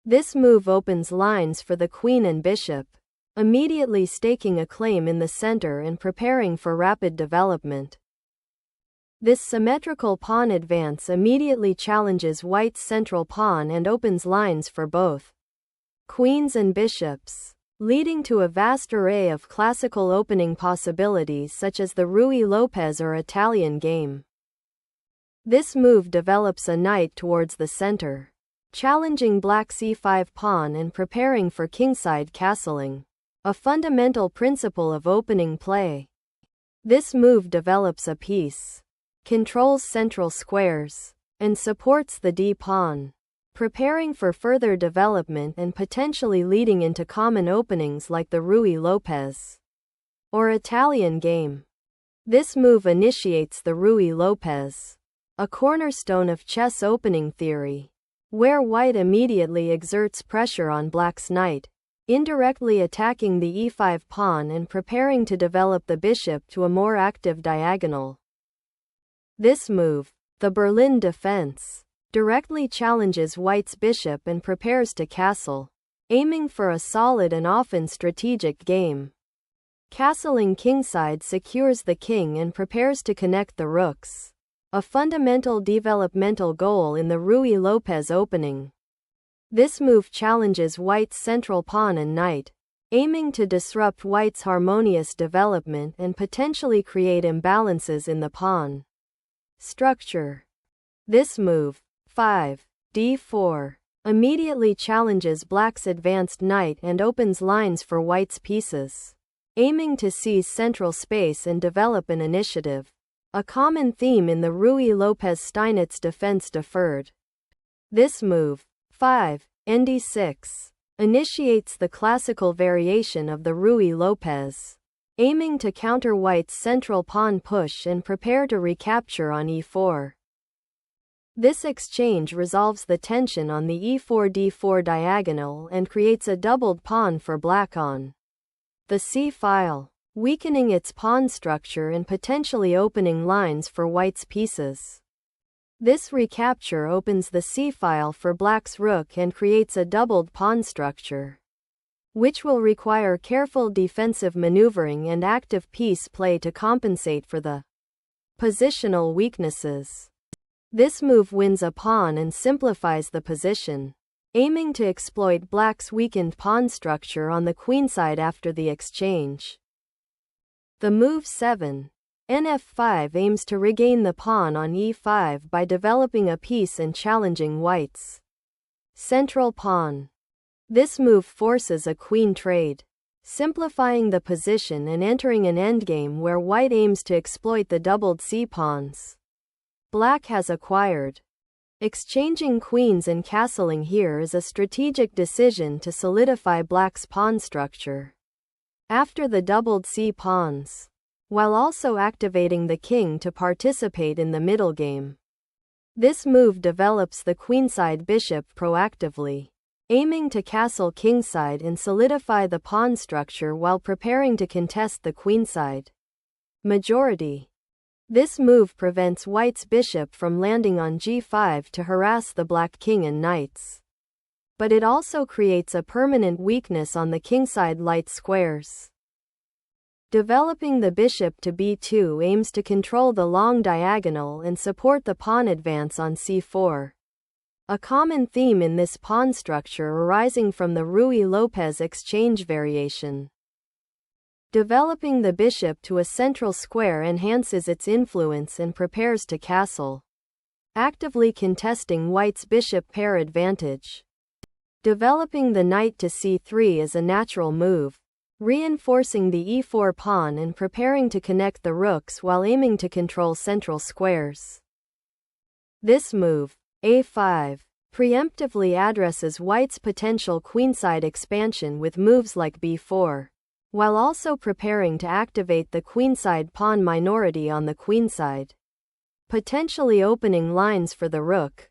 This move opens lines for the queen and bishop, immediately staking a claim in the center and preparing for rapid development. This symmetrical pawn advance immediately challenges white's central pawn and opens lines for both queens and bishops, leading to a vast array of classical opening possibilities such as the Ruy-Lopez or Italian game. This move develops a knight towards the center, challenging black's e5 pawn and preparing for kingside castling, a fundamental principle of opening play. This move develops a piece, controls central squares, and supports the d-pawn, preparing for further development and potentially leading into common openings like the Ruy-Lopez or Italian game. This move initiates the Ruy-Lopez, a cornerstone of chess opening theory, where white immediately exerts pressure on black's knight, indirectly attacking the e5 pawn and preparing to develop the bishop to a more active diagonal. This move, the Berlin defense, directly challenges white's bishop and prepares to castle, aiming for a solid and often strategic game. Castling kingside secures the king and prepares to connect the rooks, a fundamental developmental goal in the Ruy-Lopez opening. This move challenges white's central pawn and knight, aiming to disrupt white's harmonious development and potentially create imbalances in the pawn structure. This move, 5d4, immediately challenges black's advanced knight and opens lines for white's pieces, aiming to seize central space and develop an initiative, a common theme in the Ruy-Lopez-Steinitz defense deferred. This move, 5d6, initiates the classical variation of the Ruy-Lopez, aiming to counter white's central pawn push and prepare to recapture on e4. This exchange resolves the tension on the e4-d4 diagonal and creates a doubled pawn for black on the c-file, weakening its pawn structure and potentially opening lines for white's pieces. This recapture opens the c-file for black's rook and creates a doubled pawn structure, which will require careful defensive maneuvering and active piece play to compensate for the positional weaknesses. This move wins a pawn and simplifies the position, aiming to exploit black's weakened pawn structure on the queenside after the exchange. The move 7n5 aims to regain the pawn on e5 by developing a piece and challenging white's central pawn. This move forces a queen trade, simplifying the position and entering an endgame where white aims to exploit the doubled c-pawns black has acquired. Exchanging queens and castling here is a strategic decision to solidify black's pawn structure after the doubled c-pawns, while also activating the king to participate in the middle game. This move develops the queenside bishop proactively, aiming to castle kingside and solidify the pawn structure while preparing to contest the queenside majority. This move prevents white's bishop from landing on g5 to harass the black king and knights, but it also creates a permanent weakness on the kingside light squares. Developing the bishop to b2 aims to control the long diagonal and support the pawn advance on c4, a common theme in this pawn structure arising from the Ruy-Lopez exchange variation. Developing the bishop to a central square enhances its influence and prepares to castle, actively contesting white's bishop pair advantage. Developing the knight to c3 is a natural move, reinforcing the e4 pawn and preparing to connect the rooks while aiming to control central squares. This move, a5, preemptively addresses white's potential queenside expansion with moves like b4, while also preparing to activate the queenside pawn minority on the queenside, potentially opening lines for the rook.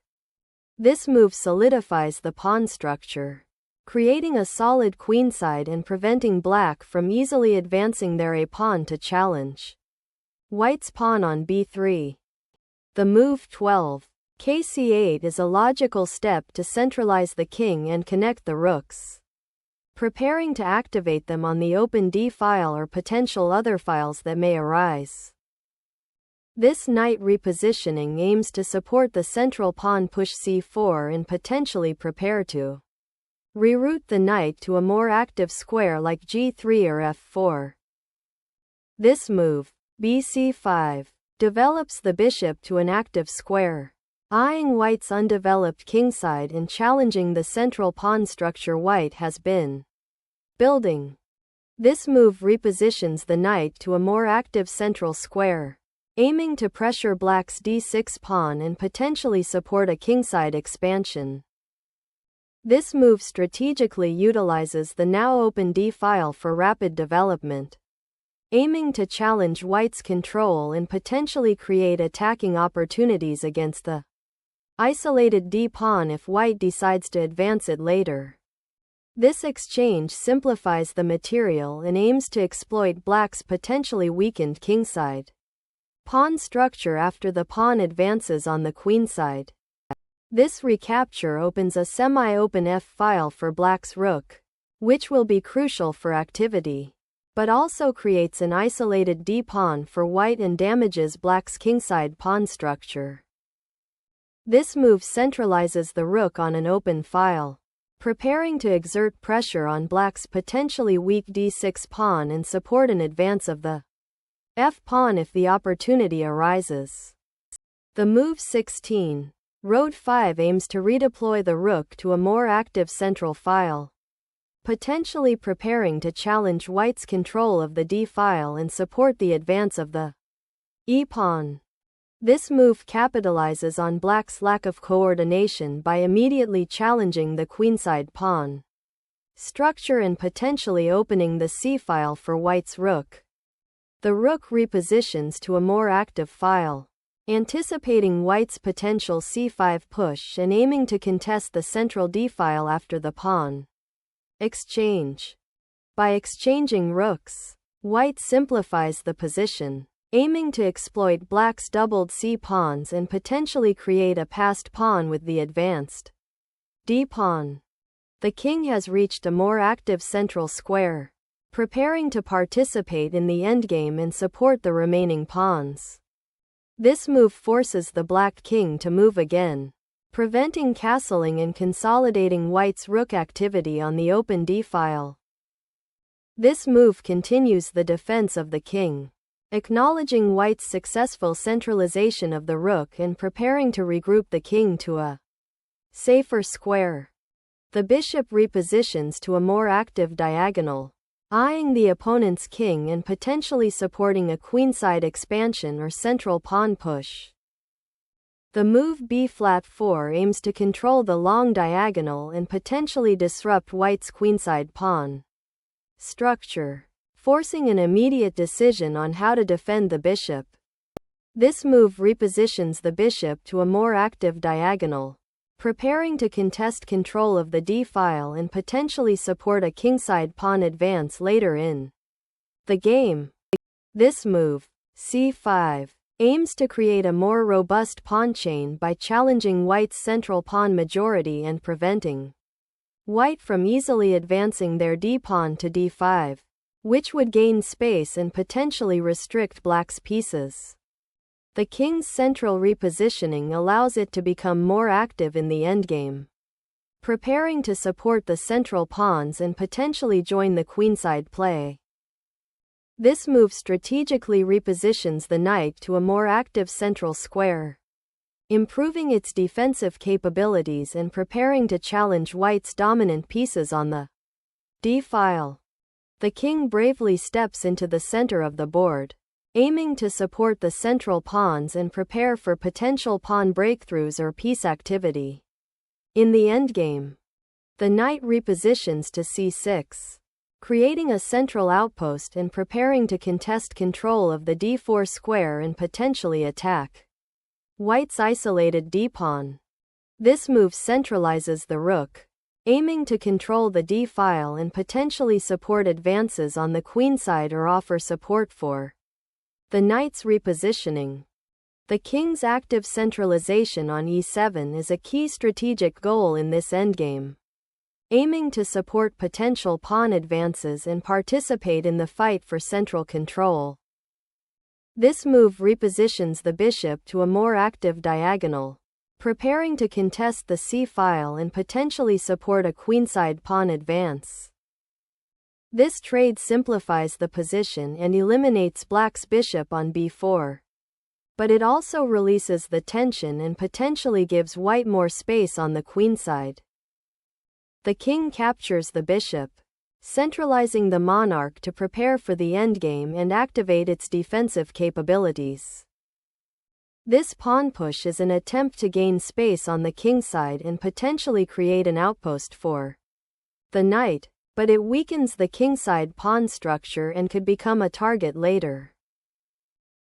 This move solidifies the pawn structure, creating a solid queenside and preventing black from easily advancing their a-pawn to challenge white's pawn on b3. The move 12 kc8 is a logical step to centralize the king and connect the rooks, preparing to activate them on the open d file or potential other files that may arise. This knight repositioning aims to support the central pawn push c4 and potentially prepare to reroute the knight to a more active square like g3 or f4. This move, bc5, develops the bishop to an active square, eyeing white's undeveloped kingside and challenging the central pawn structure white has been building. This move repositions the knight to a more active central square, aiming to pressure black's d6 pawn and potentially support a kingside expansion. This move strategically utilizes the now open d file for rapid development, aiming to challenge white's control and potentially create attacking opportunities against the isolated d-pawn if white decides to advance it later. This exchange simplifies the material and aims to exploit black's potentially weakened kingside pawn structure after the pawn advances on the queenside. This recapture opens a semi-open f-file for black's rook, which will be crucial for activity, but also creates an isolated d-pawn for white and damages black's kingside pawn structure. This move centralizes the rook on an open file, preparing to exert pressure on black's potentially weak d6 pawn and support an advance of the f-pawn if the opportunity arises. The move 16, Road 5 aims to redeploy the rook to a more active central file, potentially preparing to challenge white's control of the d-file and support the advance of the e-pawn. This move capitalizes on black's lack of coordination by immediately challenging the queenside pawn structure and potentially opening the c-file for white's rook. The rook repositions to a more active file, anticipating white's potential c5 push and aiming to contest the central d-file after the pawn exchange. By exchanging rooks, white simplifies the position, aiming to exploit black's doubled c-pawns and potentially create a passed pawn with the advanced d-pawn. The king has reached a more active central square, preparing to participate in the endgame and support the remaining pawns. This move forces the black king to move again, preventing castling and consolidating white's rook activity on the open d-file. This move continues the defense of the king, acknowledging white's successful centralization of the rook and preparing to regroup the king to a safer square. The bishop repositions to a more active diagonal, eyeing the opponent's king and potentially supporting a queenside expansion or central pawn push. The move b-flat-4 aims to control the long diagonal and potentially disrupt white's queenside pawn structure, forcing an immediate decision on how to defend the bishop. This move repositions the bishop to a more active diagonal, preparing to contest control of the d-file and potentially support a kingside pawn advance later in the game. This move, c5, aims to create a more robust pawn chain by challenging white's central pawn majority and preventing white from easily advancing their d-pawn to d5, which would gain space and potentially restrict black's pieces. The king's central repositioning allows it to become more active in the endgame, preparing to support the central pawns and potentially join the queenside play. This move strategically repositions the knight to a more active central square, improving its defensive capabilities and preparing to challenge white's dominant pieces on the d-file. The king bravely steps into the center of the board, aiming to support the central pawns and prepare for potential pawn breakthroughs or piece activity. In the endgame, the knight repositions to c6, creating a central outpost and preparing to contest control of the d4 square and potentially attack white's isolated d-pawn. This move centralizes the rook, aiming to control the d-file and potentially support advances on the queenside or offer support for the knight's repositioning. The king's active centralization on e7 is a key strategic goal in this endgame, aiming to support potential pawn advances and participate in the fight for central control. This move repositions the bishop to a more active diagonal, preparing to contest the c-file and potentially support a queenside pawn advance. This trade simplifies the position and eliminates black's bishop on b4. But it also releases the tension and potentially gives white more space on the queenside. The king captures the bishop, centralizing the monarch to prepare for the endgame and activate its defensive capabilities. This pawn push is an attempt to gain space on the kingside and potentially create an outpost for the knight, but it weakens the kingside pawn structure and could become a target later.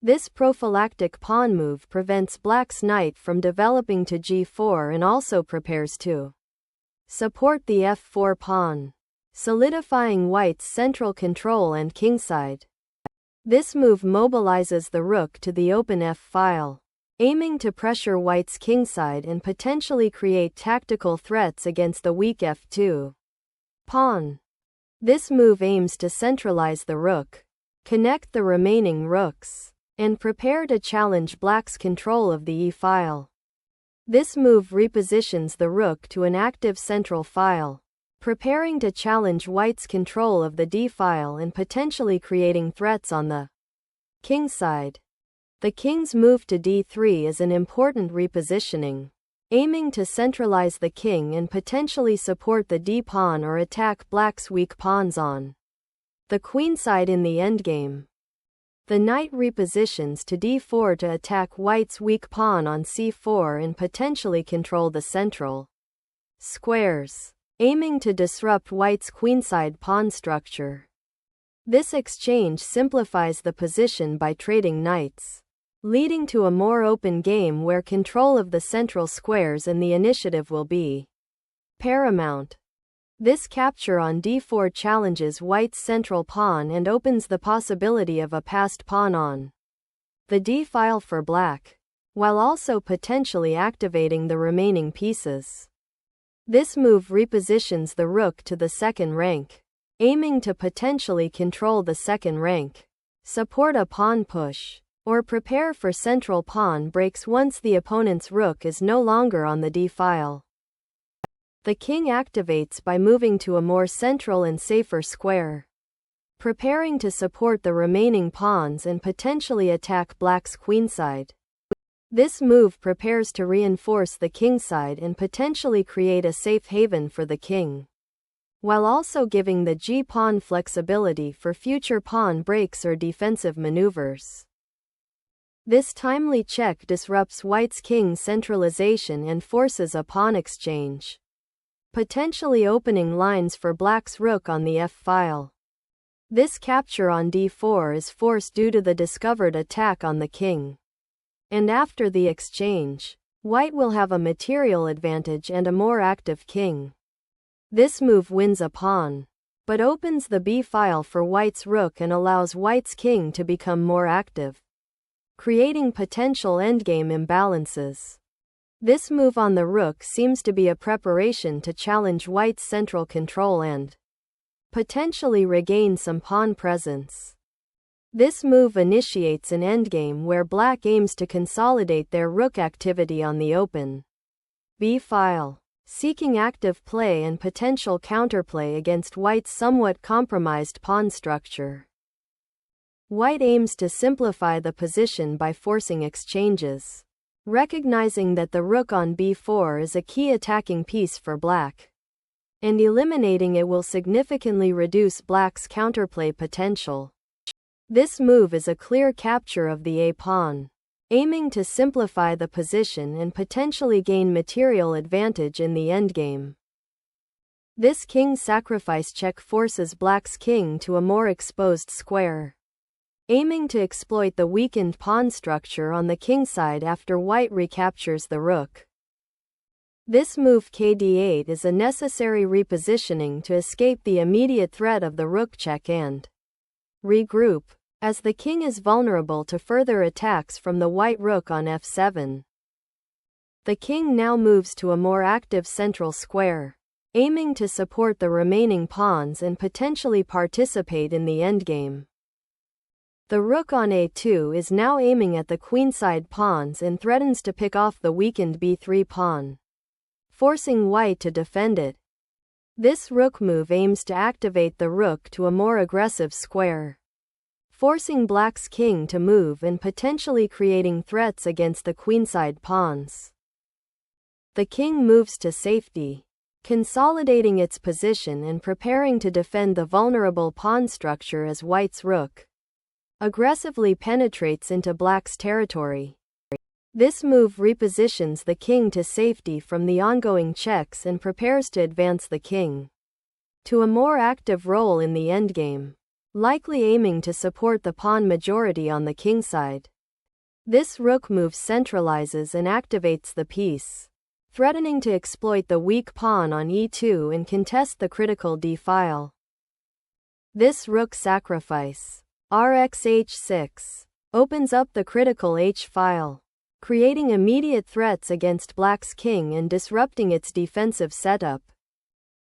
This prophylactic pawn move prevents black's knight from developing to g4 and also prepares to support the f4 pawn, solidifying white's central control and kingside. This move mobilizes the rook to the open f-file, aiming to pressure white's kingside and potentially create tactical threats against the weak f2 pawn. This move aims to centralize the rook, connect the remaining rooks, and prepare to challenge black's control of the e-file. This move repositions the rook to an active central file, preparing to challenge white's control of the d-file and potentially creating threats on the kingside. The king's move to d3 is an important repositioning, aiming to centralize the king and potentially support the d-pawn or attack black's weak pawns on the queenside in the endgame. The knight repositions to d4 to attack white's weak pawn on c4 and potentially control the central squares, aiming to disrupt white's queenside pawn structure. This exchange simplifies the position by trading knights, leading to a more open game where control of the central squares and the initiative will be paramount. This capture on d4 challenges white's central pawn and opens the possibility of a passed pawn on the d-file for black, while also potentially activating the remaining pieces. This move repositions the rook to the second rank, aiming to potentially control the second rank, support a pawn push, or prepare for central pawn breaks once the opponent's rook is no longer on the d-file. The king activates by moving to a more central and safer square, preparing to support the remaining pawns and potentially attack black's queenside. This move prepares to reinforce the kingside and potentially create a safe haven for the king, while also giving the g-pawn flexibility for future pawn breaks or defensive maneuvers. This timely check disrupts white's king centralization and forces a pawn exchange, potentially opening lines for black's rook on the f-file. This capture on d4 is forced due to the discovered attack on the king. And after the exchange, white will have a material advantage and a more active king. This move wins a pawn, but opens the b-file for white's rook and allows white's king to become more active, creating potential endgame imbalances. This move on the rook seems to be a preparation to challenge white's central control and potentially regain some pawn presence. This move initiates an endgame where black aims to consolidate their rook activity on the open b-file, seeking active play and potential counterplay against white's somewhat compromised pawn structure. White aims to simplify the position by forcing exchanges, recognizing that the rook on b4 is a key attacking piece for black, and eliminating it will significantly reduce black's counterplay potential. This move is a clear capture of the a-pawn, aiming to simplify the position and potentially gain material advantage in the endgame. This king sacrifice check forces black's king to a more exposed square, aiming to exploit the weakened pawn structure on the kingside after white recaptures the rook. This move kd8 is a necessary repositioning to escape the immediate threat of the rook check and regroup. as the king is vulnerable to further attacks from the white rook on f7. The king now moves to a more active central square, aiming to support the remaining pawns and potentially participate in the endgame. The rook on a2 is now aiming at the queenside pawns and threatens to pick off the weakened b3 pawn, forcing white to defend it. This rook move aims to activate the rook to a more aggressive square, forcing black's king to move and potentially creating threats against the queenside pawns. The king moves to safety, consolidating its position and preparing to defend the vulnerable pawn structure as white's rook aggressively penetrates into black's territory. This move repositions the king to safety from the ongoing checks and prepares to advance the king to a more active role in the endgame, likely aiming to support the pawn majority on the kingside. This rook move centralizes and activates the piece, threatening to exploit the weak pawn on e2 and contest the critical d-file. This rook sacrifice, rxh6, opens up the critical h-file, creating immediate threats against black's king and disrupting its defensive setup.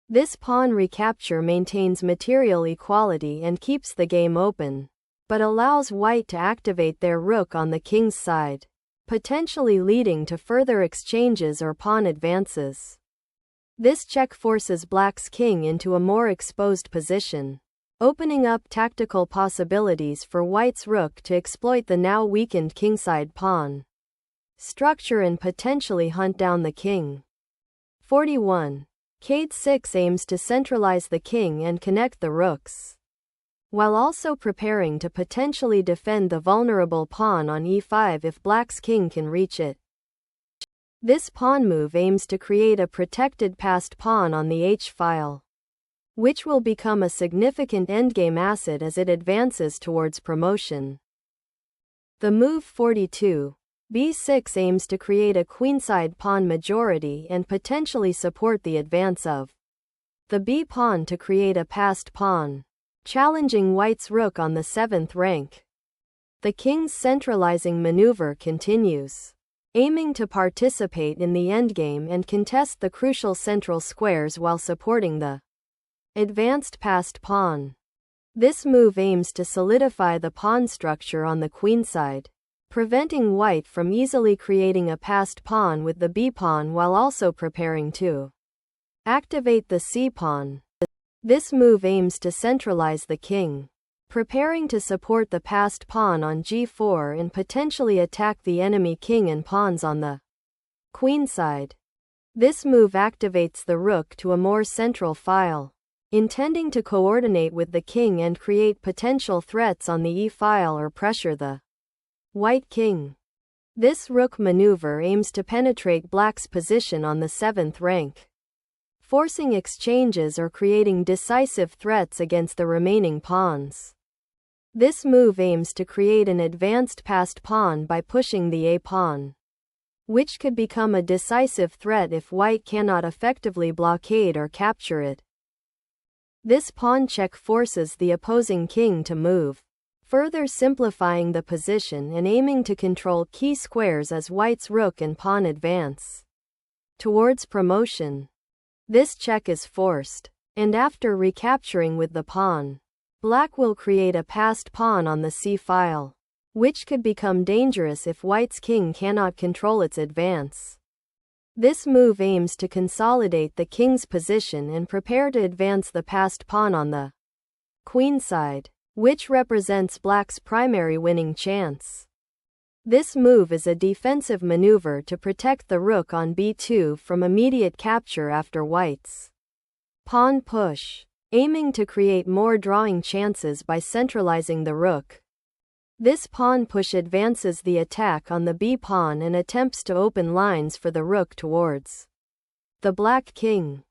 This pawn recapture maintains material equality and keeps the game open, but allows white to activate their rook on the king's side, potentially leading to further exchanges or pawn advances. This check forces black's king into a more exposed position, opening up tactical possibilities for white's rook to exploit the now weakened kingside pawn structure and potentially hunt down the king. 41. Kate6 aims to centralize the king and connect the rooks, while also preparing to potentially defend the vulnerable pawn on e5 if black's king can reach it. This pawn move aims to create a protected passed pawn on the h-file, which will become a significant endgame asset as it advances towards promotion. The move 42. b6 aims to create a queenside pawn majority and potentially support the advance of the b-pawn to create a passed pawn, challenging white's rook on the 7th rank. The king's centralizing maneuver continues, aiming to participate in the endgame and contest the crucial central squares while supporting the advanced passed pawn. This move aims to solidify the pawn structure on the queenside, preventing white from easily creating a passed pawn with the b-pawn while also preparing to activate the c-pawn. This move aims to centralize the king, preparing to support the passed pawn on g4 and potentially attack the enemy king and pawns on the queenside. This move activates the rook to a more central file, intending to coordinate with the king and create potential threats on the e-file or pressure the white king. This rook maneuver aims to penetrate black's position on the 7th rank, forcing exchanges or creating decisive threats against the remaining pawns. This move aims to create an advanced passed pawn by pushing the a-pawn, which could become a decisive threat if white cannot effectively blockade or capture it. This pawn check forces the opposing king to move, further simplifying the position and aiming to control key squares as white's rook and pawn advance towards promotion. This check is forced, and after recapturing with the pawn, black will create a passed pawn on the c-file, which could become dangerous if white's king cannot control its advance. This move aims to consolidate the king's position and prepare to advance the passed pawn on the queenside, which represents black's primary winning chance. This move is a defensive maneuver to protect the rook on b2 from immediate capture after white's pawn push, aiming to create more drawing chances by centralizing the rook. This pawn push advances the attack on the b-pawn and attempts to open lines for the rook towards the black king.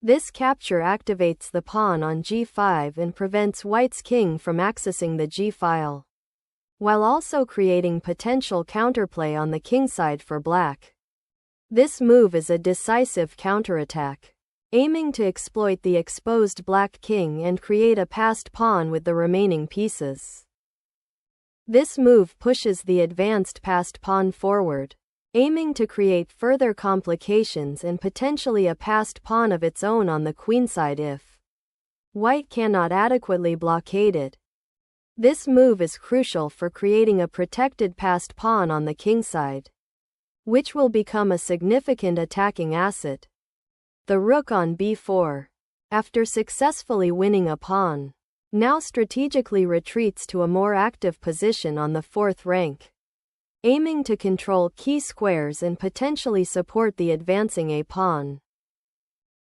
This capture activates the pawn on g5 and prevents white's king from accessing the g-file, while also creating potential counterplay on the kingside for black. This move is a decisive counterattack, aiming to exploit the exposed black king and create a passed pawn with the remaining pieces. This move pushes the advanced passed pawn forward, aiming to create further complications and potentially a passed pawn of its own on the queenside if white cannot adequately blockade it. This move is crucial for creating a protected passed pawn on the kingside, which will become a significant attacking asset. The rook on b4, after successfully winning a pawn, now strategically retreats to a more active position on the fourth rank, aiming to control key squares and potentially support the advancing a pawn.